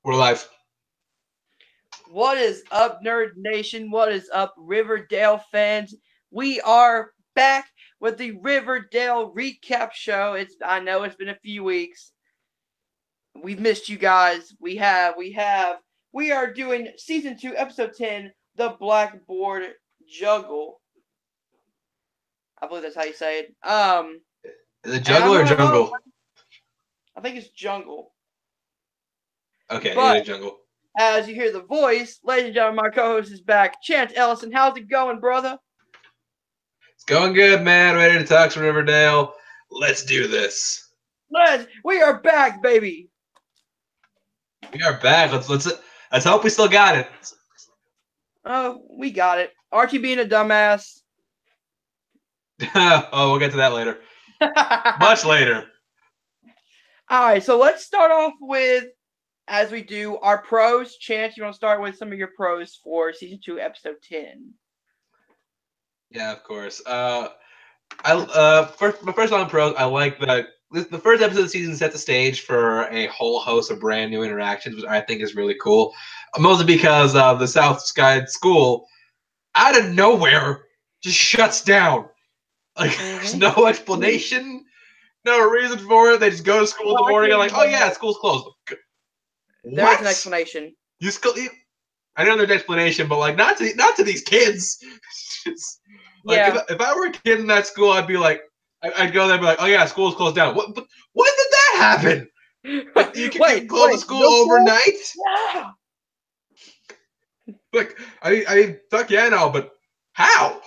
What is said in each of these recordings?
We're live. What is up, Nerd Nation? What is up, Riverdale fans? We are back with the Riverdale recap show. I know it's been a few weeks. We've missed you guys. We are doing season 2, episode 10, the Blackboard Juggle. I believe that's how you say it. Is it And juggle I'm or your host. jungle? I think it's Jungle. Okay, it But is jungle. as you hear the voice, ladies and gentlemen, my co-host is back. Chance Ellison, how's it going, brother? It's going good, man. Ready to talk some Riverdale. Let's do this. We are back, baby. We are back. Let's hope we still got it. Oh, we got it. Archie being a dumbass. Oh, we'll get to that later. Much later. Alright, so let's start off with, as we do, our pros. Chance, you want to start with some of your pros for season 2, episode 10? Yeah, of course. My first on pros, I like that the first episode of the season set the stage for a whole host of brand new interactions, which I think is really cool. Mostly because the South Side School, out of nowhere, just shuts down. Like, there's no explanation, no reason for it. They just go to school in the morning and like, oh yeah, school's closed. There's an What? explanation. I know there's an explanation, but like not to these kids. Like Yeah. if I were a kid in that school, I'd be like, I'd go there and be like, oh yeah, school's closed down. What? But when did that happen? Like, you can close the school overnight? Yeah. Like I fuck yeah, no, but how?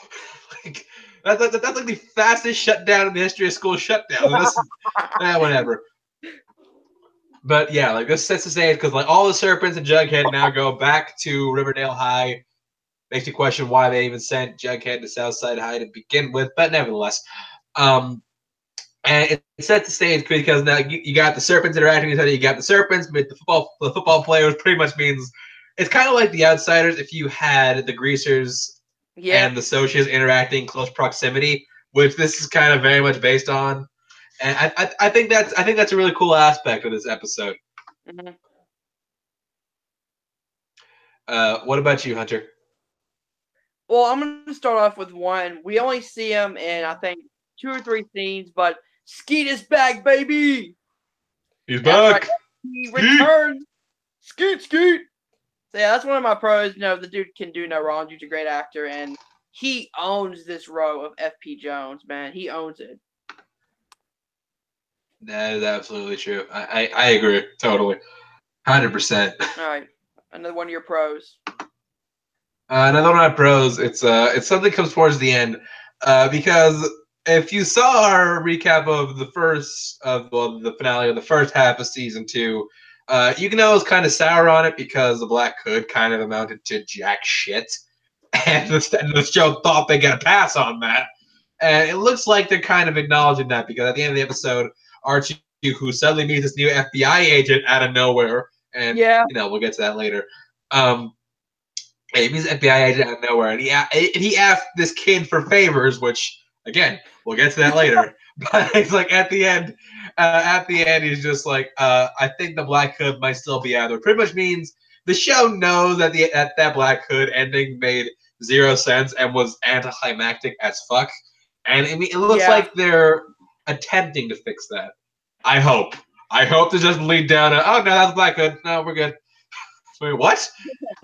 Like that's like the fastest shutdown in the history of school shutdown. Whatever. But yeah, like this sets the stage because like all the serpents and Jughead now go back to Riverdale High. Makes you question why they even sent Jughead to Southside High to begin with, but nevertheless, and it sets the stage because now you got the serpents interacting with each other. You got the serpents, but the football players pretty much means it's kind of like the Outsiders if you had the Greasers and the Socias interacting close proximity, which this is kind of very much based on. And I think that's a really cool aspect of this episode. Mm-hmm. What about you, Hunter? Well, I'm going to start off with one. We only see him in, I think, 2 or 3 scenes, but Skeet is back, baby! He's back! Right. He returns! Skeet! So yeah, that's one of my pros. You know, the dude can do no wrong. Dude's a great actor, and he owns this row of F.P. Jones, man. He owns it. That is absolutely true. I agree. Totally. 100%. All right. Another one of your pros. Another one of my pros. It's something that comes towards the end, because if you saw our recap of the finale of the first half of season 2, you can know I was kind of sour on it because the Black Hood kind of amounted to jack shit, and the show thought they got a pass on that, and it looks like they're kind of acknowledging that because at the end of the episode, Archie, who suddenly meets this new FBI agent out of nowhere, and we'll get to that later. He's an FBI agent out of nowhere, and he asked this kid for favors, which again we'll get to that later. But it's like at the end, he's just like, I think the Black Hood might still be out there. Pretty much means the show knows that that Black Hood ending made 0 sense and was anticlimactic as fuck, and it looks like they're attempting to fix that. I hope to just lead down to, oh no, that's Black Hood. No, we're good. Wait, what?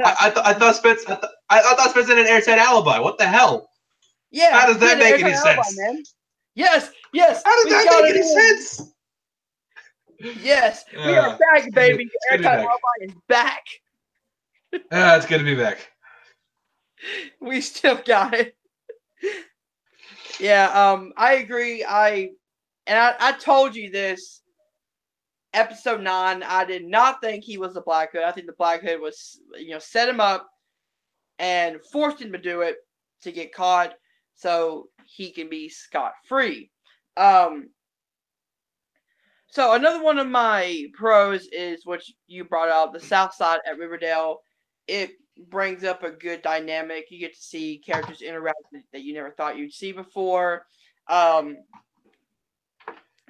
I thought Spence had an airtight alibi. What the hell? Yeah. How does that make any sense? Man. Yes. How does that make any sense? Yes, we are back, baby. Airtight alibi is back. It's good to be back. We still got it. Yeah, I agree. I told you this. Episode 9, I did not think he was the Black Hood. I think the Black Hood was, set him up and forced him to do it to get caught so he can be scot-free. So another one of my pros is what you brought out, the South Side at Riverdale. It brings up a good dynamic. You get to see characters interact that you never thought you'd see before.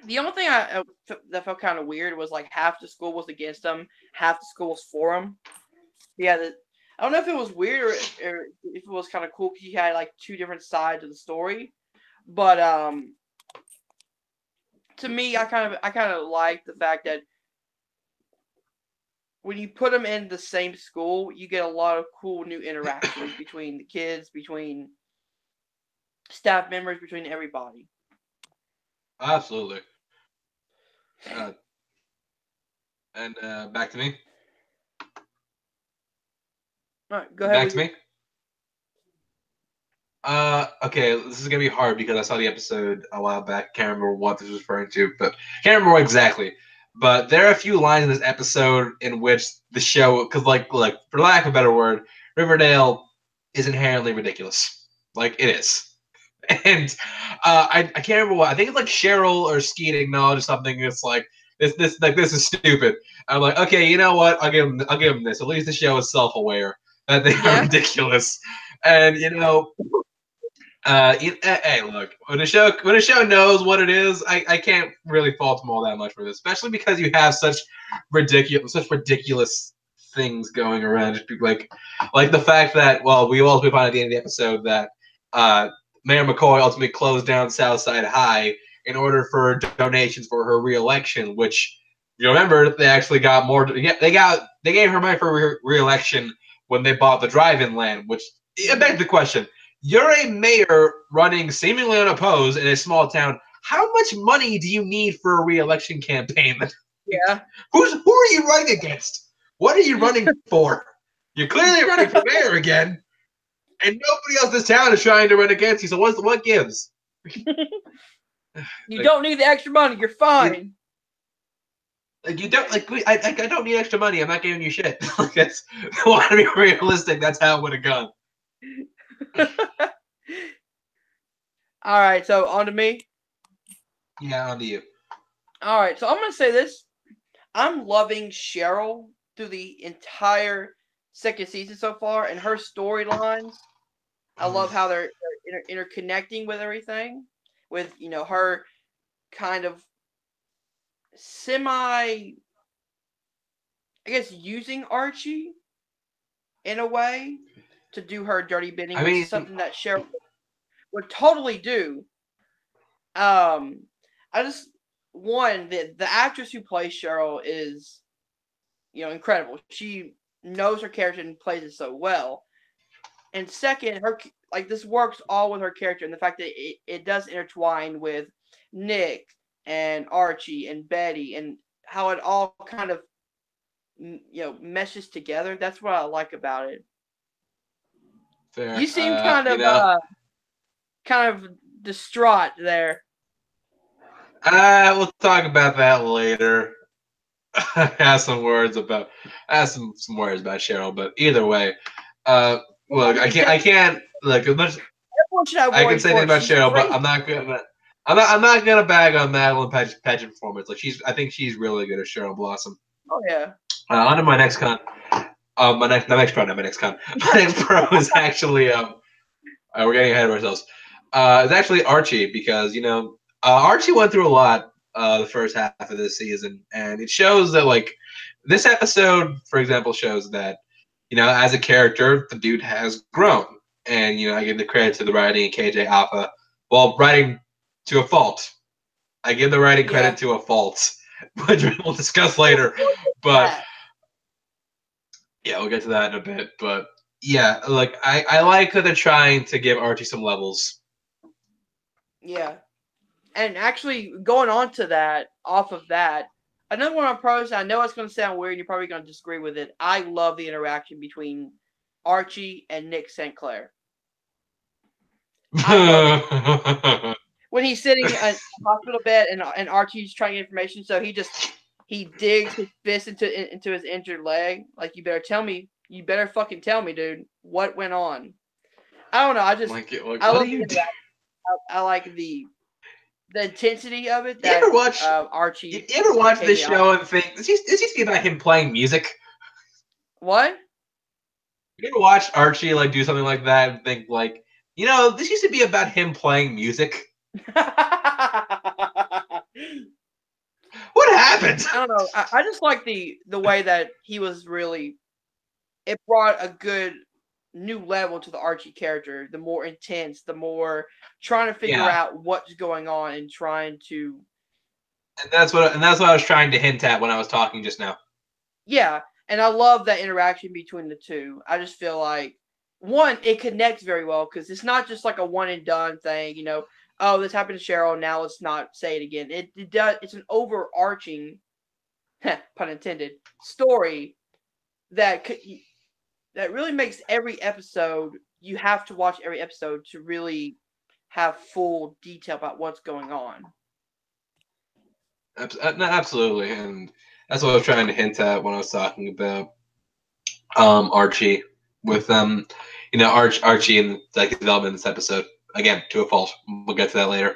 The only thing that felt kind of weird was like half the school was against him, half the school was for him. Yeah, I don't know if it was weird or if it was kind of cool because he had like two different sides of the story. But to me, I kind of like the fact that when you put them in the same school, you get a lot of cool new interactions between the kids, between staff members, between everybody. Absolutely. And back to me. All right, go ahead Back with to your. me. Okay, this is gonna be hard because I saw the episode a while back. Can't remember what this was referring to, but can't remember what exactly. But there are a few lines in this episode in which the show, because like for lack of a better word, Riverdale is inherently ridiculous. Like it is. And I can't remember what. I think it's like Cheryl or Skeet acknowledged something. It's like this is stupid. I'm like, okay, you know what? I'll give him this. At least the show is self aware that they are ridiculous. And hey, look, when a show knows what it is, I can't really fault them all that much for this, especially because you have such ridiculous things going around. Just like the fact that we also find at the end of the episode that Mayor McCoy ultimately closed down Southside High in order for donations for her reelection, which you remember they actually got more. Yeah, they gave her money for reelection when they bought the drive-in land, which it begs the question. You're a mayor running seemingly unopposed in a small town. How much money do you need for a re-election campaign? Yeah. Who are you running against? What are you running for? You're clearly running for mayor again, and nobody else in this town is trying to run against you. So what gives? You don't need the extra money. You're fine. You don't I don't need extra money. I'm not giving you shit. That's I want to be realistic. That's how it would have gone. All right, so on to me. Yeah, on to you. All right, so I'm gonna say this. I'm loving Cheryl through the entire second season so far, and her storylines. I love how they're interconnecting with everything, with her kind of I guess using Archie in a way to do her dirty bidding, which is something that Cheryl would totally do. I just the actress who plays Cheryl is incredible. She knows her character and plays it so well. And second, this works all with her character and the fact that it does intertwine with Nick and Archie and Betty and how it all kind of meshes together. That's what I like about it. Fair. You seem kind of distraught there. We'll talk about that later. I have some words about Cheryl, but either way, look, I can't look as much. I can say things about Cheryl, but I'm not gonna bag on Madeline pageant performance. Like I think she's really good as Cheryl Blossom. Oh yeah. On to my next con. My next pro is actually we're getting ahead of ourselves. It's actually Archie because Archie went through a lot the first half of this season, and it shows that this episode, for example, shows that as a character, the dude has grown, and I give the credit to the writing and KJ Alpha. Well, writing to a fault. I give the writing credit to a fault, which we'll discuss later. But yeah, we'll get to that in a bit. But yeah, I like that they're trying to give Archie some levels. Yeah. And actually, going on to that, off of that, another one of my pros, I know it's going to sound weird, and you're probably going to disagree with it. I love the interaction between Archie and Nick St. Clair. I love it. When he's sitting in a hospital bed and Archie's trying to get information, so he digs his fist into his injured leg. Like, you better fucking tell me, dude, what went on. I don't know. I love the I like the intensity of it. You ever watch Archie? You ever watch this show and think this used to be about him playing music? What? You ever watch Archie do something like that and think this used to be about him playing music? What happened? I don't know. I just like the way that he was really. It brought a good new level to the Archie character. The more intense, the more trying to figure out what's going on and trying to. And that's what I was trying to hint at when I was talking just now. Yeah, and I love that interaction between the two. I just feel like one, it connects very well because it's not just like a one and done thing. You know, oh, this happened to Cheryl. Now let's not say it again. It does. It's an overarching, pun intended, story that really makes every episode. You have to watch every episode to really have full detail about what's going on. Absolutely, and that's what I was trying to hint at when I was talking about Archie with Archie and like development in this episode. Again, to a fault. We'll get to that later.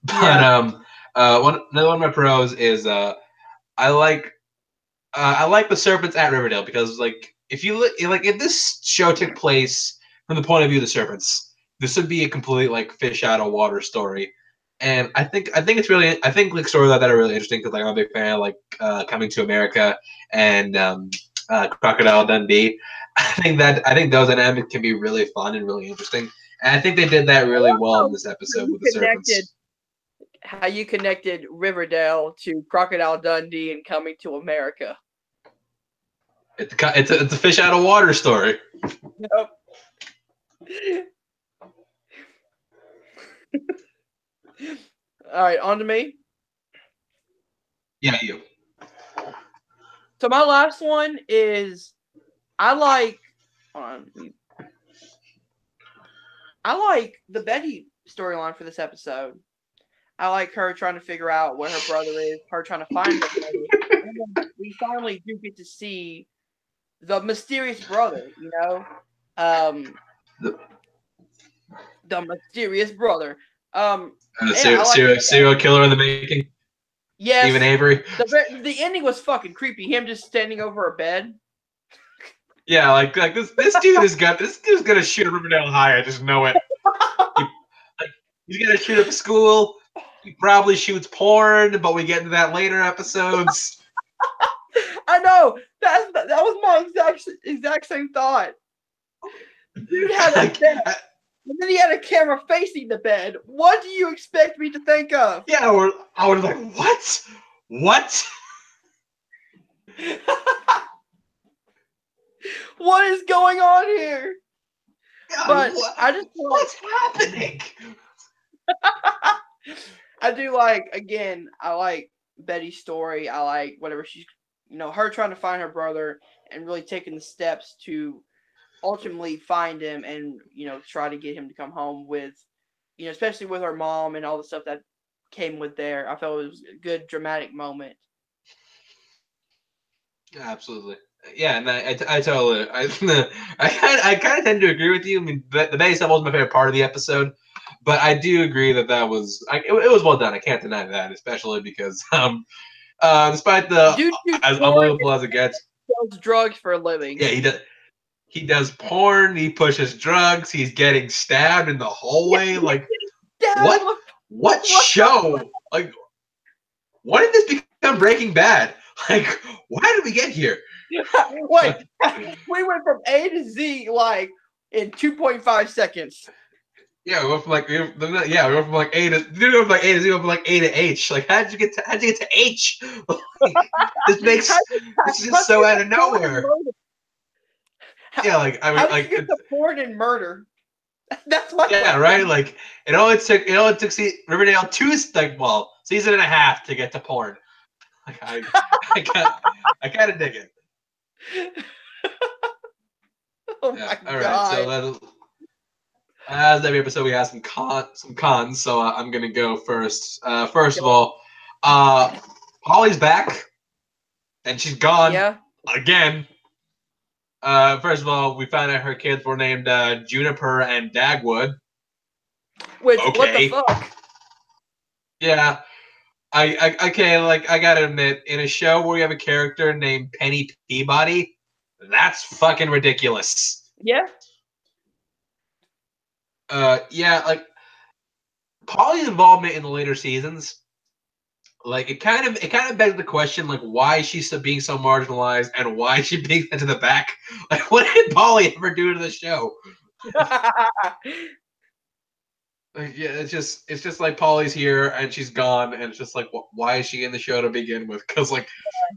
But another one of my pros is I like the serpents at Riverdale because like if this show took place from the point of view of the serpents, this would be a complete like fish out of water story. And I think it's really like stories like that are really interesting because like I'm a big fan of like Coming to America and Crocodile Dundee. I think those dynamics can be really fun and really interesting. And I think they did that really well in this episode with the serpents. How you connected Riverdale to Crocodile Dundee and Coming to America. It's a fish out of water story. Nope. All right, on to me. Yeah, you. So my last one is I like the Betty storyline for this episode. I like her trying to figure out where her brother is, her trying to find her brother. And then we finally do get to see the mysterious brother, you know? The mysterious brother. Serial killer in the making. Yes. Stephen Avery. The ending was fucking creepy. Him just standing over a bed. Yeah, like this dude's gonna shoot Riverdale High. I just know it. He's gonna shoot up a school. He probably shoots porn, but we get into that later episodes. I know that was my exact same thought. Dude had a bed, and then he had a camera facing the bed. What do you expect me to think of? Yeah, I was like, what? What? What is going on here? God, but I just what's happening? I do like I like Betty's story. I like whatever she's her trying to find her brother and really taking the steps to ultimately find him and try to get him to come home with especially with her mom and all the stuff that came with there. I felt it was a good dramatic moment. Absolutely. Yeah, and I totally I kind of tend to agree with you. I mean, the Betty stuff wasn't my favorite part of the episode, but I do agree that was it was well done. I can't deny that, especially because despite as unbelievable as it gets, he sells drugs for a living. Yeah, he does porn. He pushes drugs. He's getting stabbed in the hallway. Yeah, like what show? Like when did this become Breaking Bad? Like why did we get here? Wait, we went from A to Z like in 2.5 seconds. Yeah, we went from like A to Z, we went from like A to H. Like how'd you get to H? Like, this is so out of nowhere. Yeah, like I mean, how did you get to porn and murder? That's my question. Right. Like it only took Riverdale season and a half to get to porn. Like I kind of dig it. Oh my God. All right, so as every episode we have some cons. So I'm gonna go first. First of all, Polly's back, and she's gone again. First of all, we found out her kids were named Juniper and Dagwood. Which what the fuck? Yeah, I gotta admit, in a show where you have a character named Penny Peabody, that's fucking ridiculous. Yeah. Like Polly's involvement in the later seasons Like it kind of begs the question, like why she's being so marginalized and why is she being sent to the back. Like what did Polly ever do to the show? Like, yeah, it's just like Polly's here and she's gone, and it's just like why is she in the show to begin with? Because like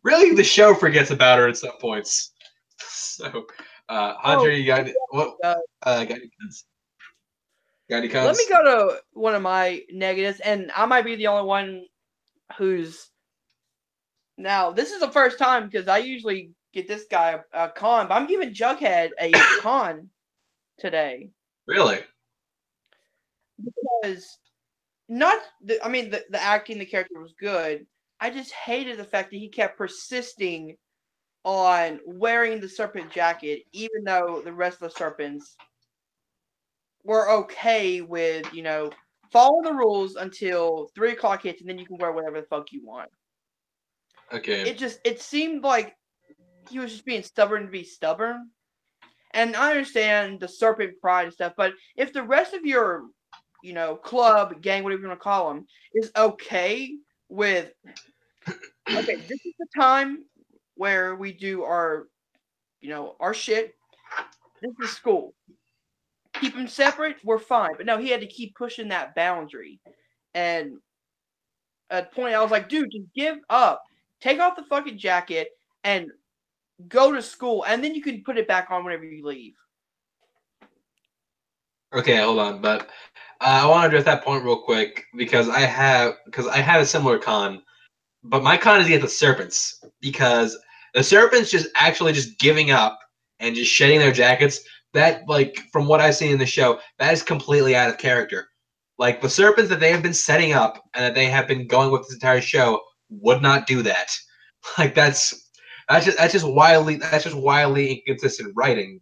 really the show forgets about her at some points. So Hunter, Oh, you got what? uh, Got any cons? Got any let me cons? go to one of my negatives, and I might be the only one who's now. This is the first time because I usually get this guy a con, but I'm giving Jughead a con today Really? because not. I mean, the acting, the character was good. I just hated the fact that he kept persisting on wearing the serpent jacket, even though the rest of the serpents were okay with, follow the rules until 3 o'clock hits, and then you can wear whatever the fuck you want. Okay. It seemed like he was just being stubborn to be stubborn. And I understand the serpent pride and stuff, but if the rest of your, club, gang, whatever you want to call them, is okay with, okay, this is the time where we do our, our shit. This is school. Keep them separate, we're fine. But no, he had to keep pushing that boundary. And at a point, I was like, dude, just give up. Take off the fucking jacket and go to school. And then you can put it back on whenever you leave. Okay, hold on, but I want to address that point real quick because I have a similar con, but my con is against the serpents because the serpents just giving up and just shedding their jackets. That like from what I've seen in the show, that is completely out of character. Like the serpents that they have been setting up and that they have been going with this entire show would not do that. Like that's just wildly inconsistent writing.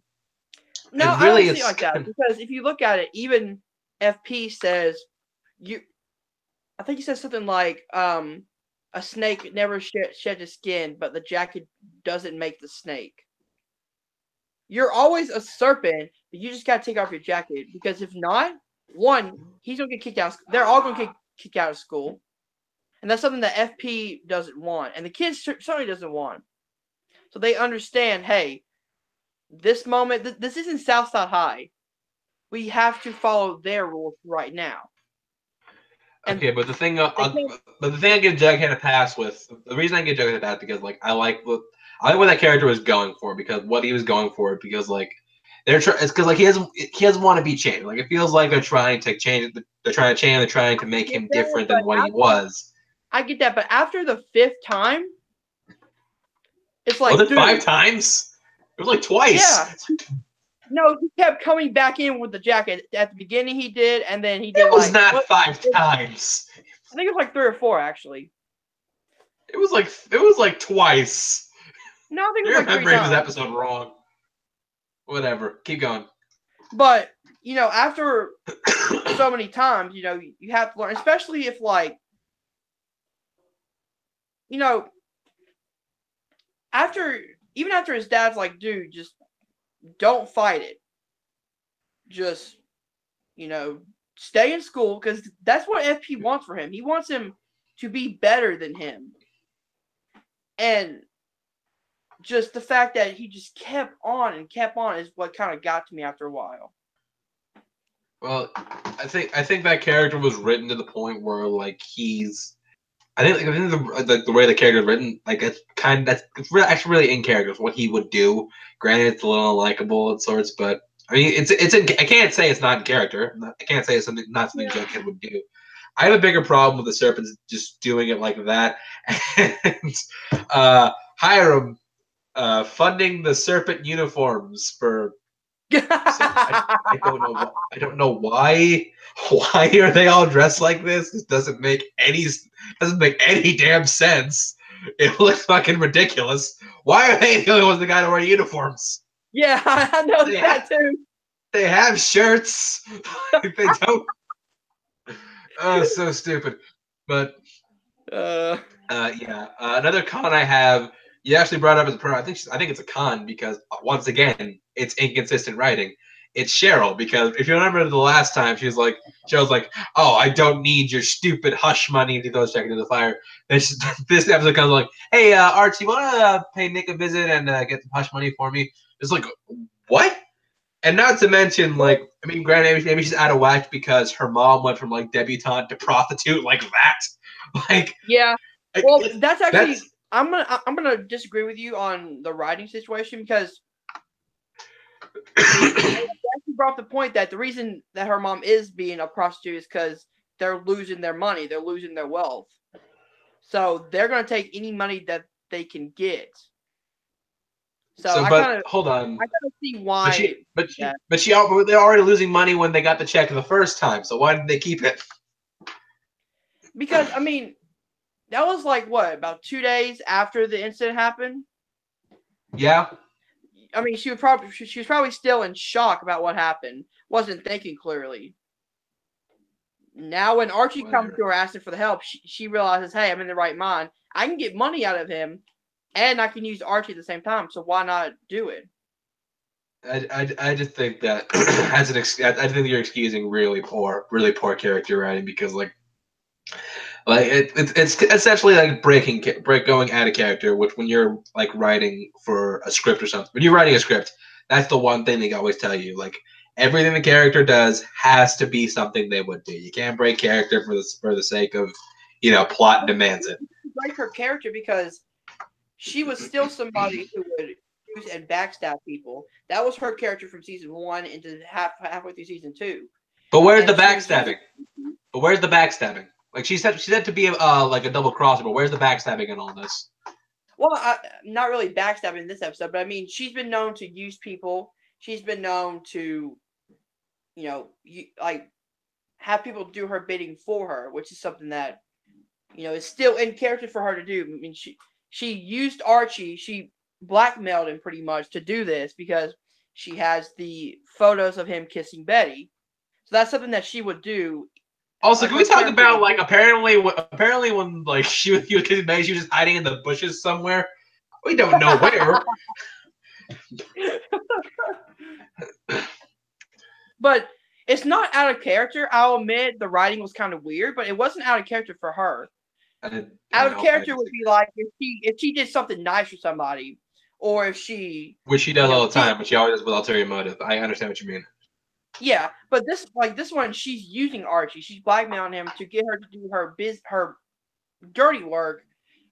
No, And I don't really, see it like that because if you look at it, even FP says I think he says something like, a snake never sheds its skin, but the jacket doesn't make the snake. You're always a serpent, but you just gotta take off your jacket because if not, one, he's gonna get kicked out. They're all gonna get kicked out of school, and that's something that FP doesn't want, and the kids certainly doesn't want. So they understand, hey, this moment, this isn't Southside High. We have to follow their rules right now. And okay, but the thing I give Jughead a pass with, the reason I give Jughead a pass because like I like what that character was going for because what he was going for because like it's because like he doesn't want to be changed. Like it feels like they're trying to change. They're trying to change. They're trying to make him different than what he was. I get that, but after the 5th time, it's like, was it dude, 5 times? It was like twice. Yeah. No, he kept coming back in with the jacket. At the beginning, he did, and then he did. It was not 5 times. I think it was like 3 or 4, actually. It was like twice. No, I think it was like 3 times. You're remembering this episode wrong. Whatever. Keep going. But after so many times, you have to learn, especially if after his dad's like, dude, just don't fight it. Just, stay in school because that's what FP wants for him. He wants him to be better than him. And just the fact that he just kept on is what kind of got to me after a while. Well, I think that character was written to the point where like I think the way the character is written, like it's actually really in character. It's what he would do. Granted, it's a little unlikable at sorts, but I mean, it's in. I can't say it's not in character. I can't say it's not something Jughead would do. I have a bigger problem with the serpents just doing it like that, and Hiram funding the serpent uniforms for. I don't know why. Why are they all dressed like this? This doesn't make any damn sense. It looks fucking ridiculous. Why are they the only ones that got to wear uniforms? Yeah, I know that too. They have shirts. They don't. Oh, so stupid. But yeah. Another con I have. You actually brought up as a pro. I think it's a con because once again, it's inconsistent writing. it's Cheryl, because if you remember the last time, Cheryl's like, "Oh, I don't need your stupid hush money," and he goes checking into the fire. This episode comes like, "Hey, Archie, want to pay Nick a visit and get some hush money for me?" It's like, what? And not to mention, like, I mean, granted, maybe she's out of whack because her mom went from like debutante to prostitute like that. Like, yeah. Well, that's actually that's I'm gonna disagree with you on the writing situation because you brought up the point that the reason that her mom is being a prostitute is because they're losing their money, they're losing their wealth, so they're gonna take any money that they can get. So hold on. I kind of see why. They're already losing money when they got the check the first time. So why did they keep it? Because I mean, that was like what, about 2 days after the incident happened. Yeah. I mean, she was probably still in shock about what happened. Wasn't thinking clearly. Now, when Archie comes to her asking for the help, she realizes, hey, I'm in the right mind. I can get money out of him, and I can use Archie at the same time. So why not do it? I just think that I think you're excusing really poor character writing, because like it's essentially like going out of character. Which, when you're like writing for a script or something, when you're writing a script, that's the one thing they always tell you. Like, everything the character does has to be something they would do. You can't break character for the sake of, plot demands it. Break her character because she was still somebody who would use and backstab people. That was her character from season 1 into halfway through season 2. But where's the backstabbing? Like, she said to be like a double crosser, but where's the backstabbing in all this? Well, not really backstabbing in this episode, but I mean, she's been known to use people. She's been known to, like, have people do her bidding for her, which is something that, is still in character for her to do. I mean, she used Archie. She blackmailed him pretty much to do this because she has the photos of him kissing Betty. So that's something that she would do. Also, can we talk about, like, apparently when, like, he was kissing Betty, she was just hiding in the bushes somewhere? We don't know where. But it's not out of character. I'll admit the writing was kind of weird, but it wasn't out of character for her. Out of character would be like if she did something nice for somebody, or if she, which she does all the time, but she always does with ulterior motive. I understand what you mean. Yeah, but this one, she's using Archie. She's blackmailing him to get her to do her dirty work,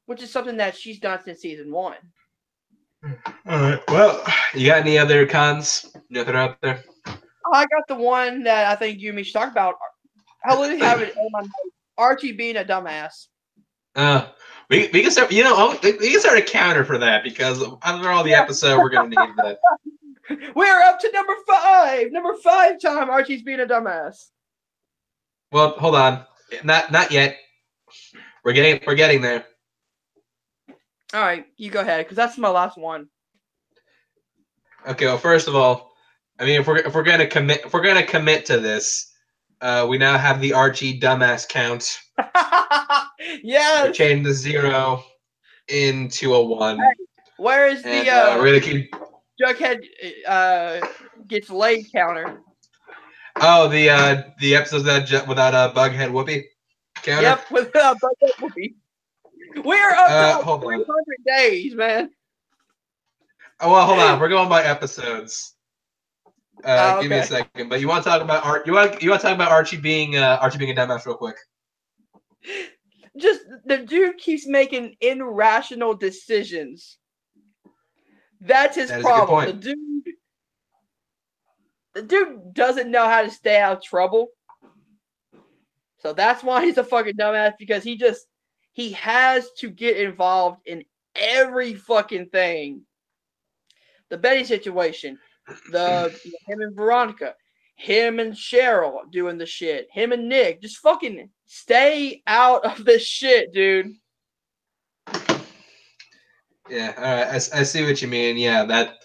which is something that she's done since season 1. All right. Well, you got any other cons? Nothing out there? I got the one that I think you and me should talk about. I literally have it on my notes. Archie being a dumbass. We can start. We can start a counter for that, because after all the episode, we're gonna need that. We're up to number 5. Number 5 time Archie's being a dumbass. Well, hold on. Not yet. We're getting there. All right, you go ahead, because that's my last one. Okay. Well, first of all, I mean, if we're gonna commit to this, we now have the Archie dumbass count. Yes. We're changing the 0 into a 1. Hey, where is the we're gonna keep Jughead gets laid counter? Oh, the episodes without a Bughead Whoopi counter. Yep, without Bughead Whoopi. We're up to 300 days, man. Oh, well, hold on. We're going by episodes. Okay. Give me a second. But you want to talk about You want to talk about Archie being a dumbass real quick? Just the dude keeps making irrational decisions. That's his problem. The dude doesn't know how to stay out of trouble. So that's why he's a fucking dumbass, because he has to get involved in every fucking thing. The Betty situation, him and Veronica, him and Cheryl doing the shit, him and Nick, just fucking stay out of this shit, dude. Yeah, all right, I see what you mean. Yeah, that.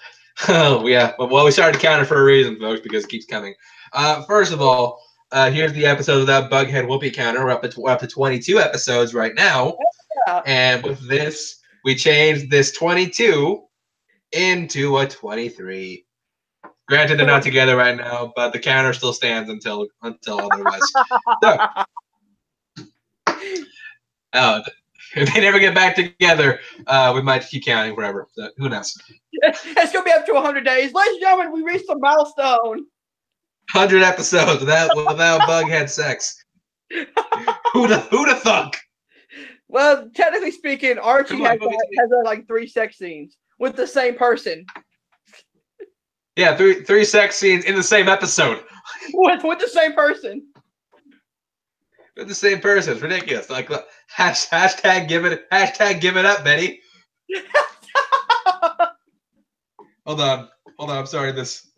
Oh, yeah. Well, we started counting for a reason, folks, because it keeps coming. First of all, here's the episode of that Bughead Whoopi counter. We're up to 22 episodes right now, and with this, we changed this 22 into a 23. Granted, they're not together right now, but the counter still stands until otherwise. So, if they never get back together, we might keep counting forever. So, who knows? It's gonna be up to 100 days, ladies and gentlemen. We reached a milestone. 100 episodes without Bughead sex. Who'da thunk? Well, technically speaking, Archie has like 3 sex scenes with the same person. Yeah, three sex scenes in the same episode. With the same person. With the same person. It's ridiculous. Like hashtag give it up, Betty. Hold on. I'm sorry. This.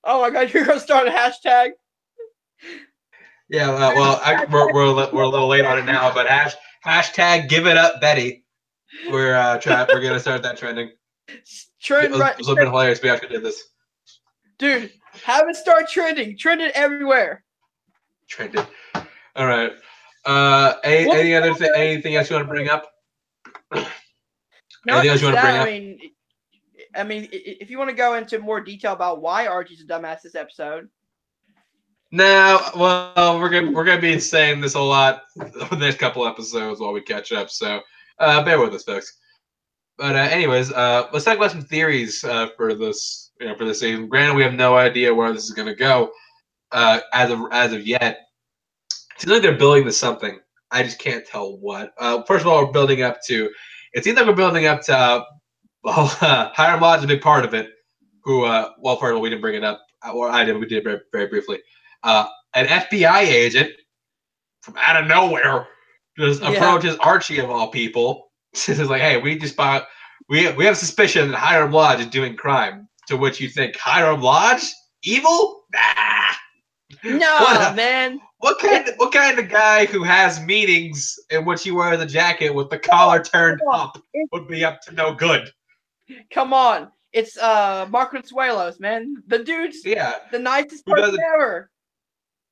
Oh my God! You're gonna start a hashtag. Yeah. We're a little late on it now, but hashtag give it up, Betty. We're gonna start that trending. Trend right. It's been hilarious. We actually did this. Dude, have it start trending. Trend it everywhere. Trended. All right. Anything else you want to bring up? Anything else you want to bring up? I mean, if you want to go into more detail about why Archie's a dumbass this episode. No, well, we're gonna be saying this a lot over the next couple episodes while we catch up. So bear with us, folks. But anyways, let's talk about some theories for this season. Granted, we have no idea where this is gonna go as of yet. It seems like they're building to something. I just can't tell what. First of all, we're building up to. It seems like we're building up to. Hiram Lodge is a big part of it. Who? Well, first of all, we didn't bring it up, or I did. We did very, very briefly. An FBI agent from out of nowhere just approaches Archie of all people. It's like, hey, we have suspicion that Hiram Lodge is doing crime. To which you think Hiram Lodge evil? Nah. No, man. What kind of guy who has meetings in which he wears a jacket with the collar turned up would be up to no good? Come on. It's Mark Consuelos, man. The dude's the nicest person ever.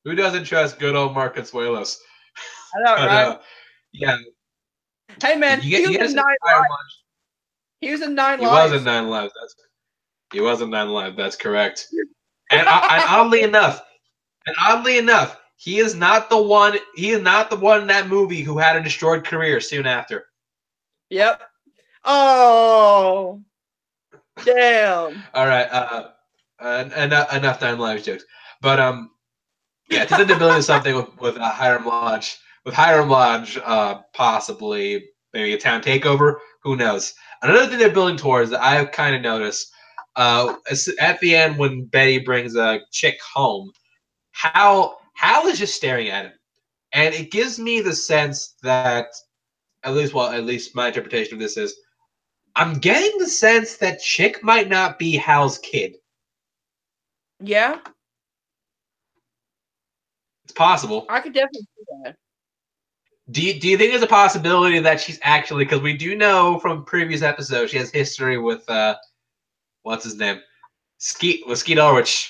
Who doesn't trust good old Mark Consuelos? I know, right? Yeah. Hey, man, he was in 9 Lives. He was in 9 Lives. He was in 9 Lives. He was in 9 Lives. That's correct. And oddly enough, he is not the one. He is not the one in that movie who had a destroyed career soon after. Yep. Oh, damn. All right. Enough 9 Lives jokes. But yeah, to the ability of something with Hiram Lodge. With Hiram Lodge, possibly maybe a town takeover. Who knows? Another thing they're building towards that I've kind of noticed at the end when Betty brings a chick home, Hal is just staring at him, and it gives me the sense that at least my interpretation of this is I'm getting the sense that Chick might not be Hal's kid. Yeah. It's possible. I could definitely see that. Do you think there's a possibility that she's actually, because we do know from previous episodes she has history with what's his name? Skeet Ulrich.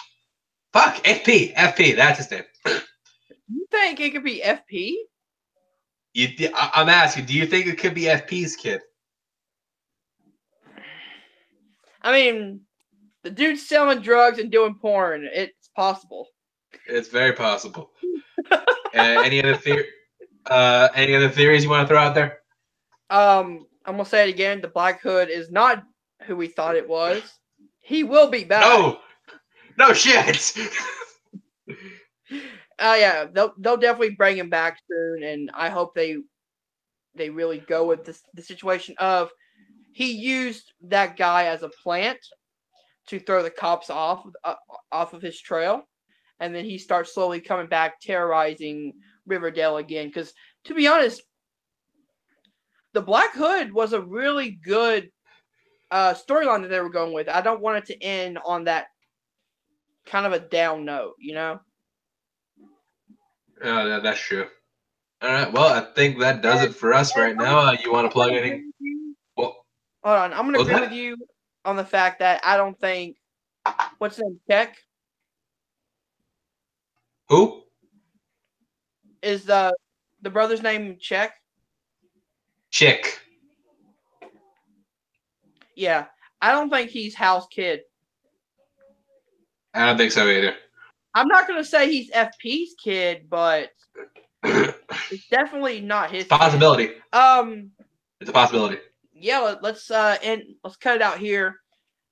Fuck, FP, that's his name. You think it could be FP? I'm asking, do you think it could be FP's kid? I mean, the dude's selling drugs and doing porn. It's possible. It's very possible. Any other theories you want to throw out there? I'm gonna say it again. The Black Hood is not who we thought it was. He will be back. No shit. Yeah, they'll definitely bring him back soon, and I hope they really go with the situation of he used that guy as a plant to throw the cops off of his trail, and then he starts slowly coming back, terrorizing Riverdale again. Because to be honest, the Black Hood was a really good storyline that they were going with. I don't want it to end on that kind of a down note, you know? Yeah, that's true. All right, well, I think that does it for us right now. You want to plug anything? Well, hold on. I'm going to agree with you on the fact that I don't think what's his name, Check? Who? Is the brother's name Check? Chick. Yeah. I don't think he's Hal's kid. I don't think so either. I'm not gonna say he's FP's kid, but it's definitely not his possibility. Kid. It's a possibility. Yeah, let's cut it out here.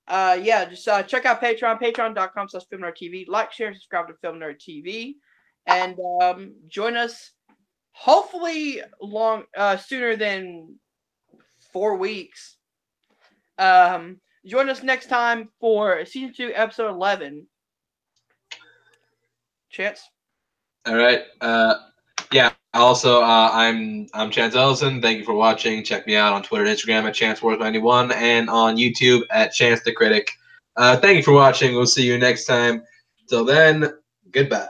Just check out Patreon, patreon.com/FilmNerdTV. Like, share, subscribe to Film Nerd TV, and join us. Hopefully, sooner than 4 weeks. Join us next time for season 2, episode 11. Chance. All right. Yeah. Also, I'm Chance Ellison. Thank you for watching. Check me out on Twitter and Instagram at ChanceWars91 and on YouTube at Chance the Critic. Thank you for watching. We'll see you next time. Till then, goodbye.